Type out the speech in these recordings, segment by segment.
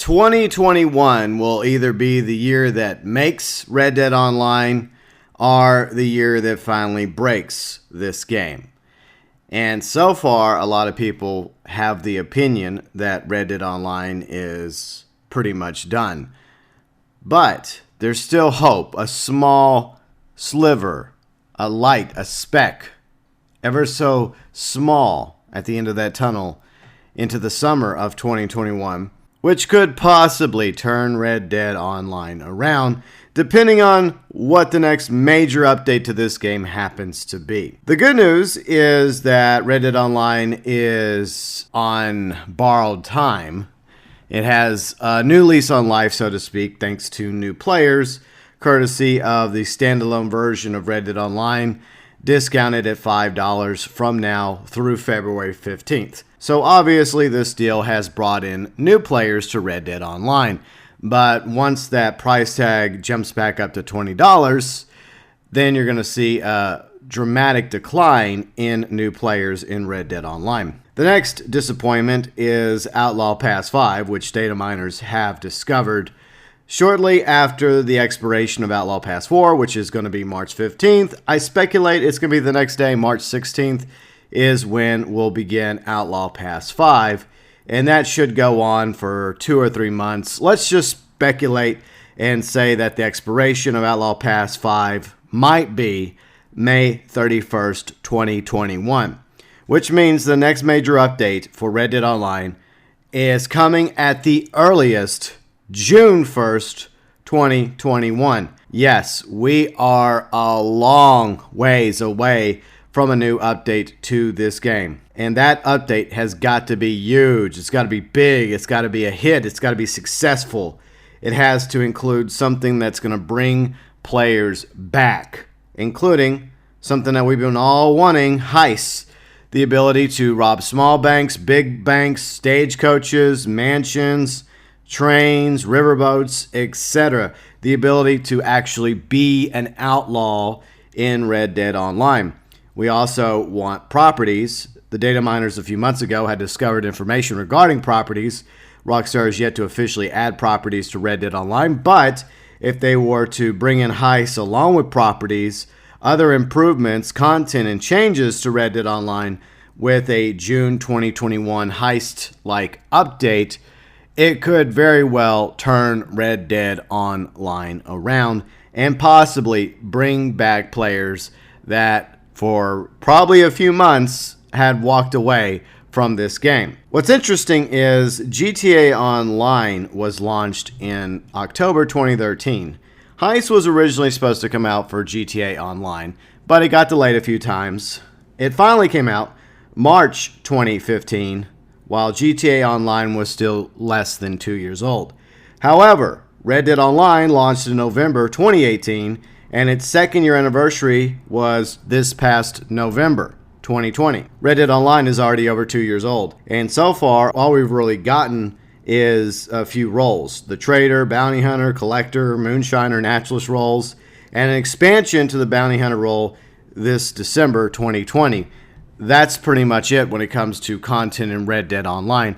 2021 will either be the year that makes Red Dead Online or the year that finally breaks this game. And so far, a lot of people have the opinion that Red Dead Online is pretty much done. But there's still hope, a small sliver, a light, a speck, ever so small at the end of that tunnel into the summer of 2021, which could possibly turn Red Dead Online around, depending on what the next major update to this game happens to be. The good news is that Red Dead Online is on borrowed time. It has a new lease on life, so to speak, thanks to new players, courtesy of the standalone version of Red Dead Online, discounted at $5 from now through February 15th. So obviously this deal has brought in new players to Red Dead Online. But once that price tag jumps back up to $20, then you're going to see a dramatic decline in new players in Red Dead Online. The next disappointment is Outlaw Pass 5, which data miners have discovered shortly after the expiration of Outlaw Pass 4, which is going to be March 15th. I speculate it's going to be the next day, March 16th, is when we'll begin Outlaw Pass 5. And that should go on for 2 or 3 months. Let's just speculate and say that the expiration of Outlaw Pass 5 might be May 31st, 2021. Which means the next major update for Red Dead Online is coming at the earliest June 1st, 2021. Yes, we are a long ways away from a new update to this game. And that update has got to be huge. It's got to be big. It's got to be a hit. It's got to be successful. It has to include something that's going to bring players back, including something that we've been all wanting, heists. The ability to rob small banks, big banks, stagecoaches, mansions, trains, riverboats, etc. The ability to actually be an outlaw in Red Dead Online. We also want properties. The data miners a few months ago had discovered information regarding properties. Rockstar is yet to officially add properties to Red Dead Online, but if they were to bring in heists along with properties, other improvements, content, and changes to Red Dead Online with a June 2021 heist-like update, it could very well turn Red Dead Online around and possibly bring back players that for probably a few months had walked away from this game. What's interesting is GTA Online was launched in October 2013. Heist was originally supposed to come out for GTA Online, but it got delayed a few times. It finally came out March 2015, while GTA Online was still less than 2 years old. However, Red Dead Online launched in November 2018, and its second-year anniversary was this past November 2020. Red Dead Online is already over 2 years old, and so far, all we've really gotten is a few roles. The Trader, Bounty Hunter, Collector, Moonshiner, Naturalist roles, and an expansion to the Bounty Hunter role this December 2020. That's pretty much it when it comes to content in Red Dead Online.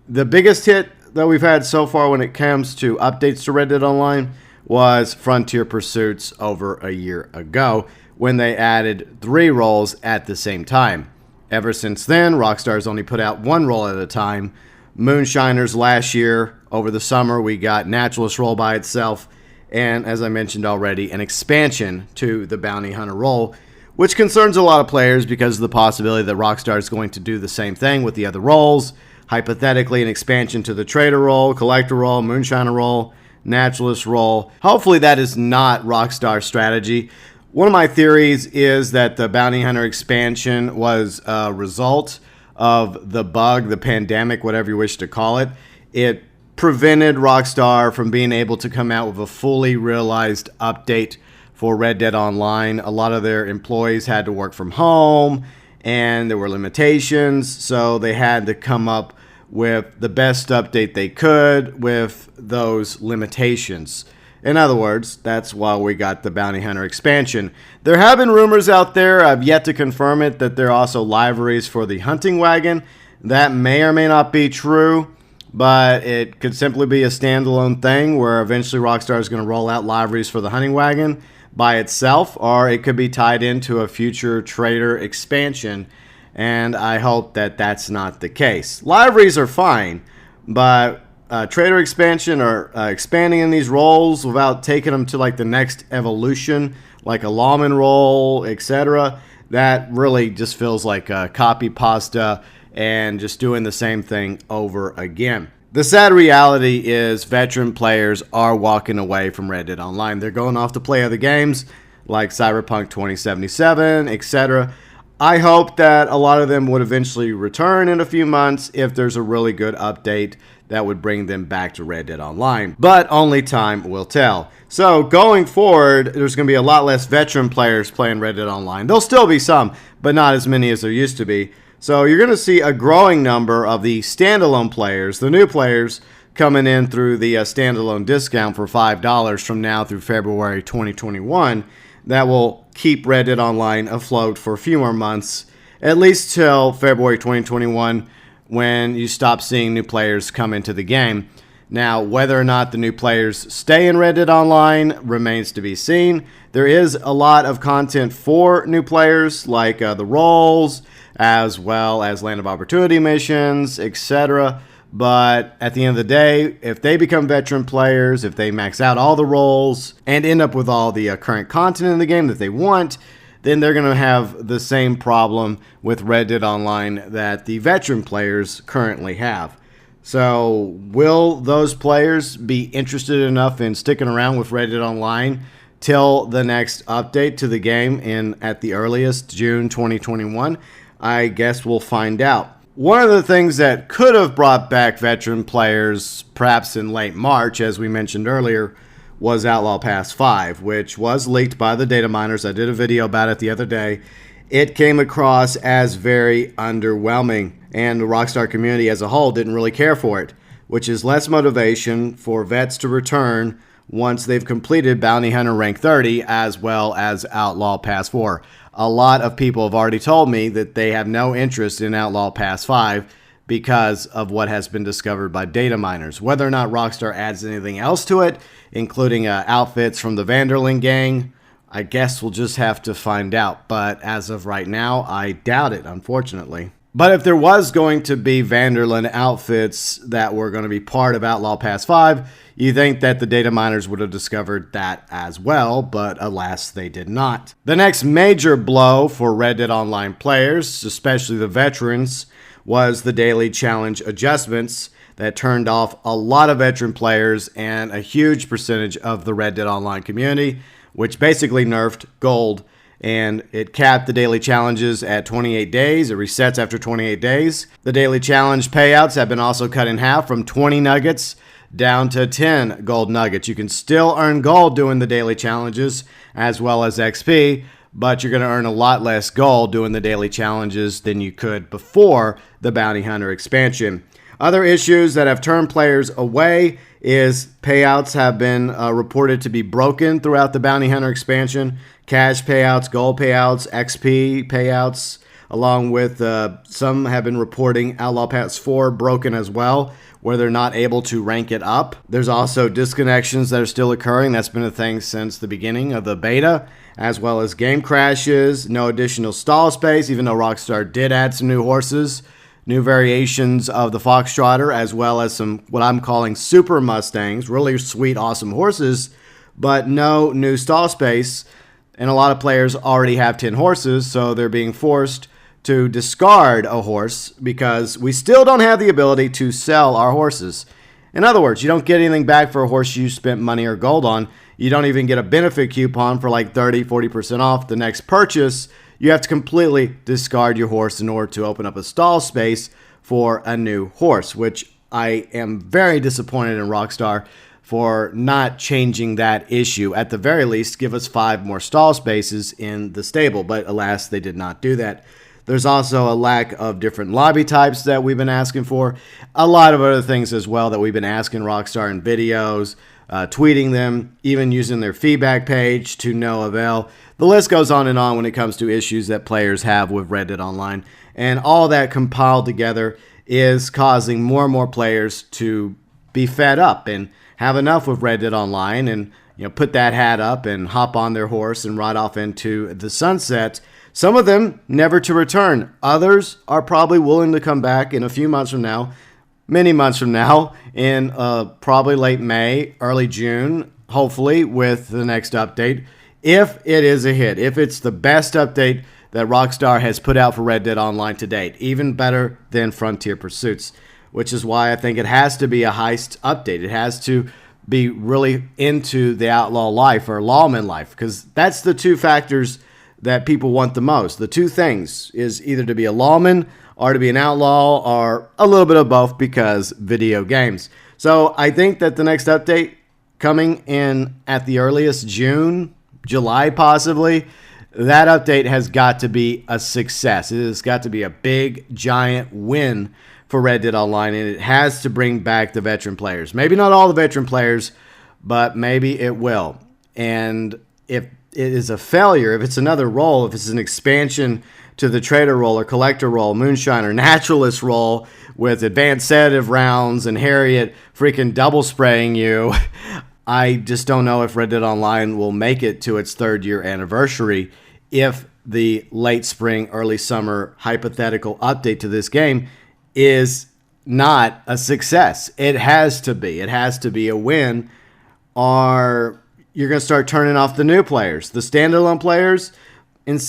The biggest hit that we've had so far when it comes to updates to Red Dead Online was Frontier Pursuits over a year ago when they added 3 roles at the same time. Ever since then, Rockstar's only put out 1 role at a time. Moonshiners last year, over the summer, we got Naturalist role by itself, and as I mentioned already, an expansion to the Bounty Hunter role, which concerns a lot of players because of the possibility that Rockstar is going to do the same thing with the other roles. Hypothetically, an expansion to the Trader role, Collector role, Moonshiner role, Naturalist role. Hopefully that is not Rockstar's strategy. One of my theories is that the Bounty Hunter expansion was a result of the bug, the pandemic, whatever you wish to call it. It prevented Rockstar from being able to come out with a fully realized update for Red Dead Online. A lot of their employees had to work from home, and there were limitations, so they had to come up with the best update they could with those limitations. In other words, that's why we got the Bounty Hunter expansion. There have been rumors out there, I've yet to confirm it, that there are also liveries for the hunting wagon. That may or may not be true, but it could simply be a standalone thing where eventually Rockstar is going to roll out liveries for the hunting wagon by itself, or it could be tied into a future trader expansion, and I hope that that's not the case. Liveries are fine, but trader expansion or expanding in these roles without taking them to like the next evolution, like a lawman role, etc., that really just feels like copy pasta and just doing the same thing over again. The sad reality is veteran players are walking away from Red Dead Online. They're going off to play other games like Cyberpunk 2077, etc. I hope that a lot of them would eventually return in a few months if there's a really good update that would bring them back to Red Dead Online. But only time will tell. So going forward, there's going to be a lot less veteran players playing Red Dead Online. There'll still be some, but not as many as there used to be. So you're going to see a growing number of the standalone players, the new players, coming in through the standalone discount for $5 from now through February 2021 that will keep Red Dead Online afloat for a few more months, at least till February 2021 when you stop seeing new players come into the game. Now, whether or not the new players stay in Red Dead Online remains to be seen. There is a lot of content for new players, like the roles, as well as Land of Opportunity missions, etc. But at the end of the day, if they become veteran players, if they max out all the roles and end up with all the current content in the game that they want, then they're going to have the same problem with Red Dead Online that the veteran players currently have. So will those players be interested enough in sticking around with Red Dead Online till the next update to the game at the earliest June 2021? I guess we'll find out. One of the things that could have brought back veteran players, perhaps in late March, as we mentioned earlier, was Outlaw Pass 5, which was leaked by the data miners. I did a video about it the other day. It came across as very underwhelming, and the Rockstar community as a whole didn't really care for it, which is less motivation for vets to return once they've completed Bounty Hunter Rank 30 as well as Outlaw Pass 4. A lot of people have already told me that they have no interest in Outlaw Pass 5 because of what has been discovered by data miners. Whether or not Rockstar adds anything else to it, including outfits from the Vanderlyn gang, I guess we'll just have to find out. But as of right now, I doubt it, unfortunately. But if there was going to be Vanderlyn outfits that were going to be part of Outlaw Pass 5, you think that the data miners would have discovered that as well, but alas, they did not. The next major blow for Red Dead Online players, especially the veterans, was the daily challenge adjustments that turned off a lot of veteran players and a huge percentage of the Red Dead Online community, which basically nerfed gold, and it capped the daily challenges at 28 days. It resets after 28 days. The daily challenge payouts have been also cut in half from 20 nuggets down to 10 gold nuggets. You can still earn gold doing the daily challenges as well as XP, but you're going to earn a lot less gold doing the daily challenges than you could before the Bounty Hunter expansion. Other issues that have turned players away is payouts have been reported to be broken throughout the Bounty Hunter expansion. Cash payouts, gold payouts, XP payouts, along with some have been reporting Outlaw Pass 4 broken as well, where they're not able to rank it up. There's also disconnections that are still occurring. That's been a thing since the beginning of the beta, as well as game crashes, no additional stall space, even though Rockstar did add some new horses, new variations of the Foxtrotter, as well as some what I'm calling super Mustangs, really sweet, awesome horses, but no new stall space. And a lot of players already have 10 horses, so they're being forced to discard a horse because we still don't have the ability to sell our horses. In other words, you don't get anything back for a horse you spent money or gold on. You don't even get a benefit coupon for like 30-40% off the next purchase. You have to completely discard your horse in order to open up a stall space for a new horse, which I am very disappointed in Rockstar for not changing that issue. At the very least, give us 5 more stall spaces in the stable, but alas, they did not do that. There's also a lack of different lobby types that we've been asking for. A lot of other things as well that we've been asking Rockstar in videos, tweeting them, even using their feedback page to no avail. The list goes on and on when it comes to issues that players have with Red Dead Online. And all that compiled together is causing more and more players to be fed up and have enough with Red Dead Online and put that hat up and hop on their horse and ride off into the sunset. Some of them never to return. Others are probably willing to come back in a few months from now, many months from now, in probably late May, early June, hopefully with the next update. If it is a hit, if it's the best update that Rockstar has put out for Red Dead Online to date, even better than Frontier Pursuits, which is why I think it has to be a heist update. It has to be really into the outlaw life or lawman life, because that's the two factors that people want the most. The two things is either to be a lawman or to be an outlaw, or a little bit of both, because video games. So I think that the next update coming in at the earliest June, July possibly, that update has got to be a success. It has got to be a big, giant win for Red Dead Online, and it has to bring back the veteran players. Maybe not all the veteran players, but maybe it will. And if it is a failure, if it's another role, if it's an expansion to the trader role or collector role, moonshiner, naturalist role with advanced sedative rounds and Harriet freaking double spraying you, I just don't know if Red Dead Online will make it to its 3rd year anniversary if the late spring, early summer hypothetical update to this game is not a success. It has to be. It has to be a win, or you're going to start turning off the new players. The standalone players, in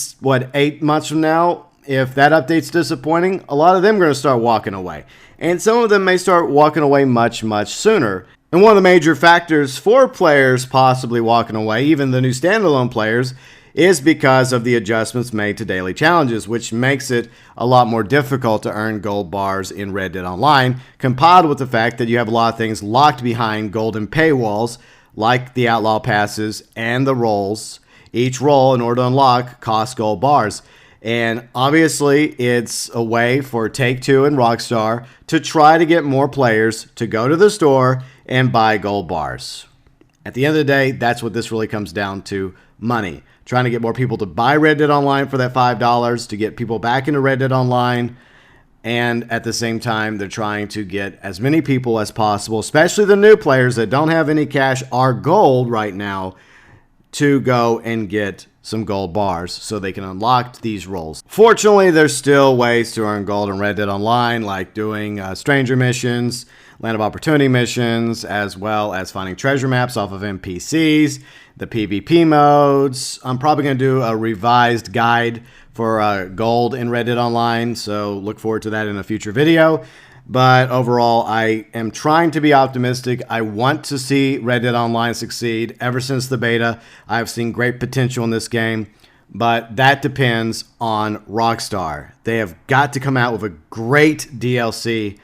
8 months from now, if that update's disappointing, a lot of them are going to start walking away. And some of them may start walking away much, much sooner. And one of the major factors for players possibly walking away, even the new standalone players, is because of the adjustments made to daily challenges, which makes it a lot more difficult to earn gold bars in Red Dead Online, compiled with the fact that you have a lot of things locked behind golden paywalls, like the outlaw passes and the roles. Each role, in order to unlock, costs gold bars. And obviously, it's a way for Take-Two and Rockstar to try to get more players to go to the store and buy gold bars. At the end of the day, that's what this really comes down to, money. Trying to get more people to buy Red Dead Online for that $5, to get people back into Red Dead Online. And at the same time, they're trying to get as many people as possible, especially the new players that don't have any cash or gold right now, to go and get some gold bars so they can unlock these roles. Fortunately, there's still ways to earn gold in Red Dead Online, like doing stranger missions, land of opportunity missions, as well as finding treasure maps off of NPCs, the PvP modes. I'm probably going to do a revised guide for gold in Red Dead Online, so look forward to that in a future video. But overall, I am trying to be optimistic. I want to see Red Dead Online succeed. Ever since the beta, I've seen great potential in this game, but that depends on Rockstar. They have got to come out with a great DLC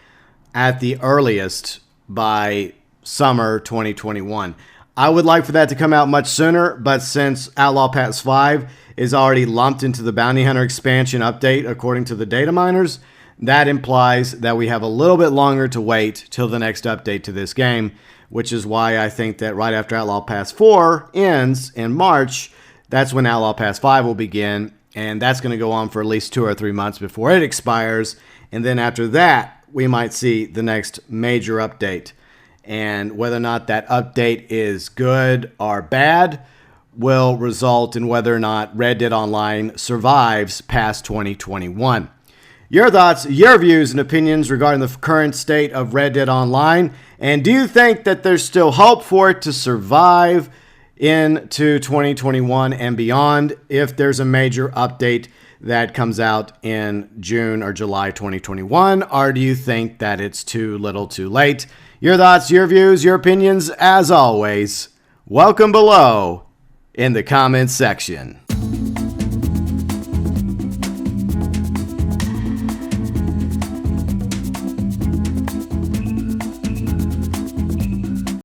at the earliest by summer 2021. I would like for that to come out much sooner, but since Outlaw Pass 5 is already lumped into the Bounty Hunter expansion update according to the data miners, that implies that we have a little bit longer to wait till the next update to this game, which is why I think that right after Outlaw Pass 4 ends in March, that's when Outlaw Pass 5 will begin, and that's going to go on for at least 2 or 3 months before it expires, and then after that, we might see the next major update. And whether or not that update is good or bad will result in whether or not Red Dead Online survives past 2021. Your thoughts, your views, and opinions regarding the current state of Red Dead Online, and do you think that there's still hope for it to survive into 2021 and beyond if there's a major update that comes out in June or July 2021, or do you think that it's too little too late? Your thoughts, your views, your opinions, as always, welcome below in the comments section.